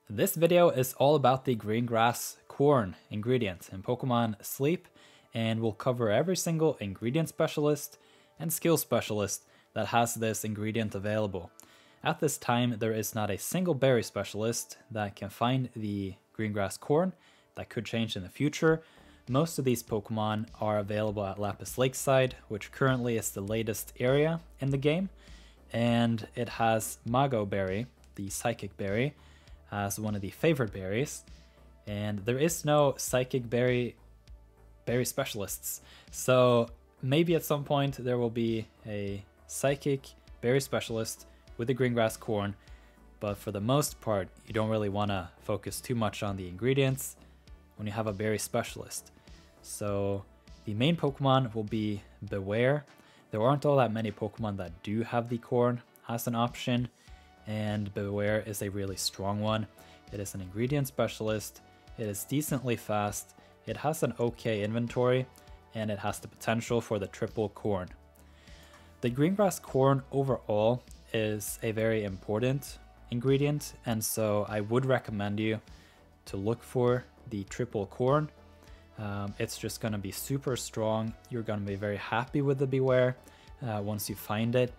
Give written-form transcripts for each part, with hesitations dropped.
This video is all about the Greengrass Corn ingredient in Pokemon Sleep, and we'll cover every single ingredient specialist and skill specialist that has this ingredient available. At this time, there is not a single berry specialist that can find the Greengrass Corn. That could change in the future. Most of these Pokemon are available at Lapis Lakeside, which currently is the latest area in the game, and it has Mago Berry, the Psychic Berry, as one of the favorite berries, and there is no Psychic Berry specialists. So maybe at some point there will be a Psychic Berry specialist with the Greengrass Corn, but for the most part, you don't really want to focus too much on the ingredients when you have a berry specialist. So the main Pokemon will be Bewear. There aren't all that many Pokemon that do have the corn as an option, and Bewear is a really strong one. It is an ingredient specialist, it is decently fast, it has an okay inventory, and it has the potential for the triple corn. The Greengrass Corn overall is a very important ingredient, and so I would recommend you to look for the triple corn. It's just going to be super strong. You're going to be very happy with the Bewear once you find it.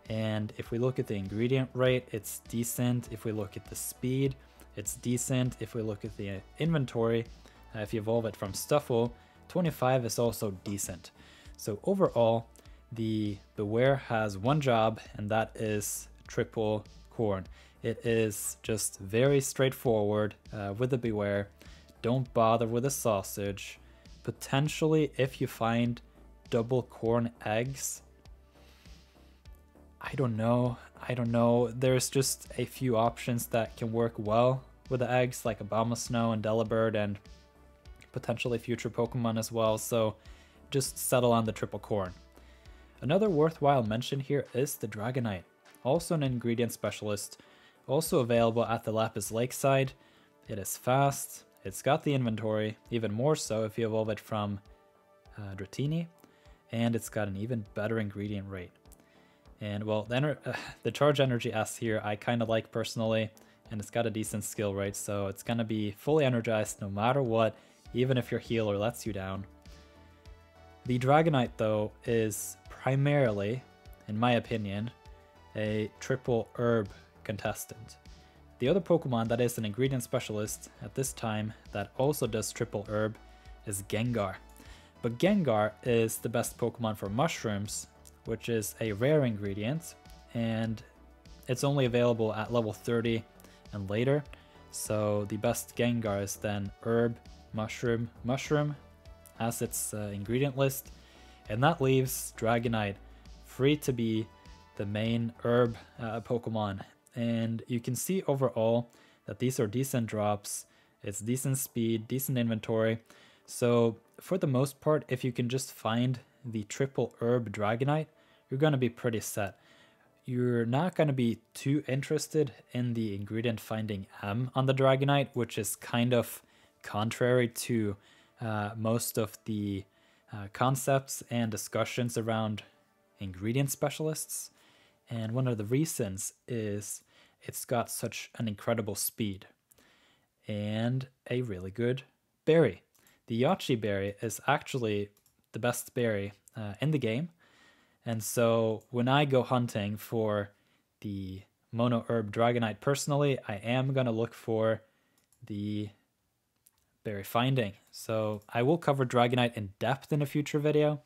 And if we look at the ingredient rate, it's decent. If we look at the speed, it's decent. If we look at the inventory, if you evolve it from Stuffle, 25 is also decent. So overall, the Bewear has one job, and that is triple corn. It is just very straightforward with the Bewear. Don't bother with the sausage. Potentially, if you find double corn eggs, I don't know. There's just a few options that can work well with the eggs, like Abomasnow and Delibird, and potentially future Pokemon as well. So just settle on the triple corn. Another worthwhile mention here is the Dragonite, also an ingredient specialist, also available at the Lapis Lakeside. It is fast, it's got the inventory, even more so if you evolve it from Dratini, and it's got an even better ingredient rate. And well, the Charge Energy S here I kind of like personally, and it's got a decent skill rate, so it's going to be fully energized no matter what, even if your healer lets you down. The Dragonite though is primarily, in my opinion, a triple herb contestant. The other Pokemon that is an ingredient specialist at this time that also does triple herb is Gengar. But Gengar is the best Pokemon for mushrooms, which is a rare ingredient, and it's only available at level 30 and later. So the best Gengar is then herb, mushroom as its ingredient list, and that leaves Dragonite free to be the main herb Pokemon. And you can see overall that these are decent drops, it's decent speed, decent inventory. So for the most part, if you can just find the triple herb Dragonite, you're going to be pretty set. You're not going to be too interested in the ingredient finding M on the Dragonite, which is kind of contrary to most of the concepts and discussions around ingredient specialists. And one of the reasons is it's got such an incredible speed and a really good berry. The Yachi berry is actually the best berry in the game. And so when I go hunting for the Mono Herb Dragonite personally, I am going to look for the berry finding. So I will cover Dragonite in depth in a future video,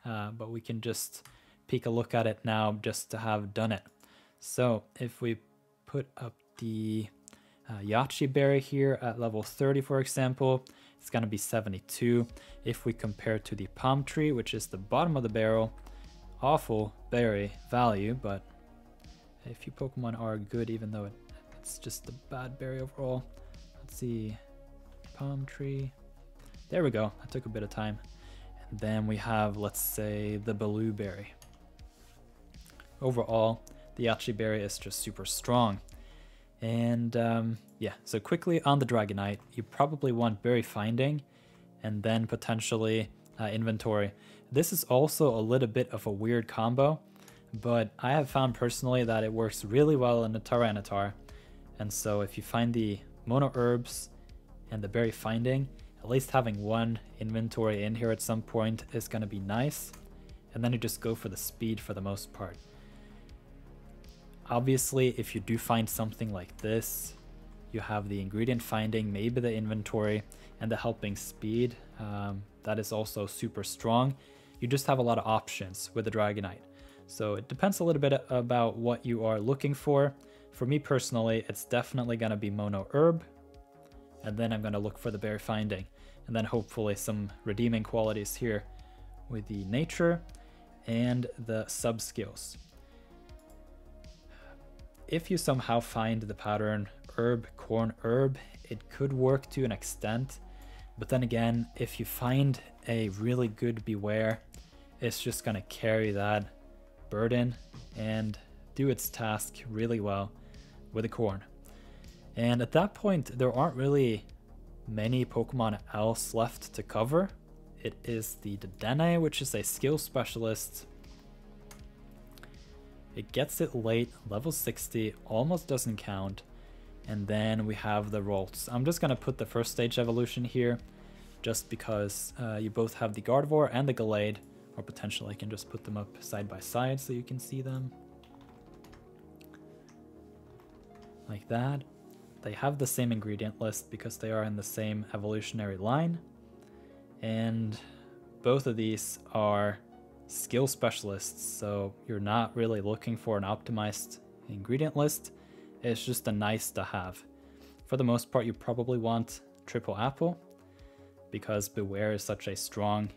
but we can just peek a look at it now just to have done it. So if we put up the Yachi berry here at level 30, for example, it's going to be 72. If we compare to the Palm Tree, which is the bottom of the barrel, awful berry value, but a few Pokemon are good even though it's just a bad berry overall. Let's see, Palm Tree, there we go, that took a bit of time. And then we have, let's say, the Blue berry. Overall, the Yachi berry is just super strong. And yeah, so quickly on the Dragonite, you probably want berry finding and then potentially inventory. This is also a little bit of a weird combo, but I have found personally that it works really well in the Tyranitar. And so if you find the mono herbs and the berry finding, at least having one inventory in here at some point is going to be nice. And then you just go for the speed for the most part. Obviously, if you do find something like this, you have the ingredient finding, maybe the inventory, and the helping speed. That is also super strong. You just have a lot of options with the Dragonite. So it depends a little bit about what you are looking for. For me personally, it's definitely going to be mono herb. And then I'm going to look for the berry finding. And then hopefully some redeeming qualities here with the nature and the sub skills. If you somehow find the pattern herb, corn, herb, it could work to an extent. But then again, if you find a really good Bewear, it's just going to carry that burden and do its task really well with the corn. And at that point, there aren't really many Pokemon else left to cover. It is the Dedenne, which is a skill specialist. It gets it late, level 60, almost doesn't count. And then we have the Rolts. I'm just going to put the first stage evolution here, just because you both have the Gardevoir and the Gallade, or potentially I can just put them up side by side so you can see them. Like that. They have the same ingredient list because they are in the same evolutionary line. And both of these are skill specialists, so you're not really looking for an optimized ingredient list. It's just a nice to have. For the most part, you probably want triple apple because Bewear is such a strong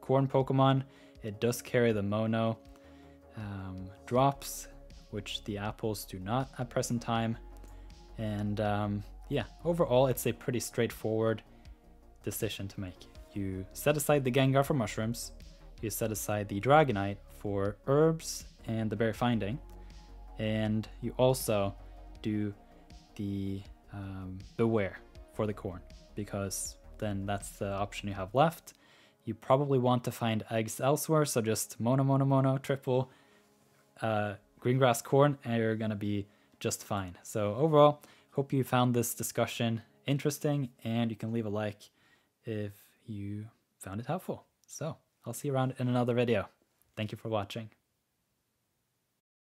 corn Pokemon. It does carry the mono drops, which the apples do not at present time. And yeah, overall, it's a pretty straightforward decision to make. You set aside the Gengar for mushrooms, you set aside the Dragonite for herbs and the berry finding, and you also do the Bewear for the corn, because then that's the option you have left. You probably want to find eggs elsewhere, so just mono, triple, Greengrass Corn, and you're gonna be just fine. So overall, hope you found this discussion interesting, and you can leave a like if you found it helpful. So I'll see you around in another video. Thank you for watching.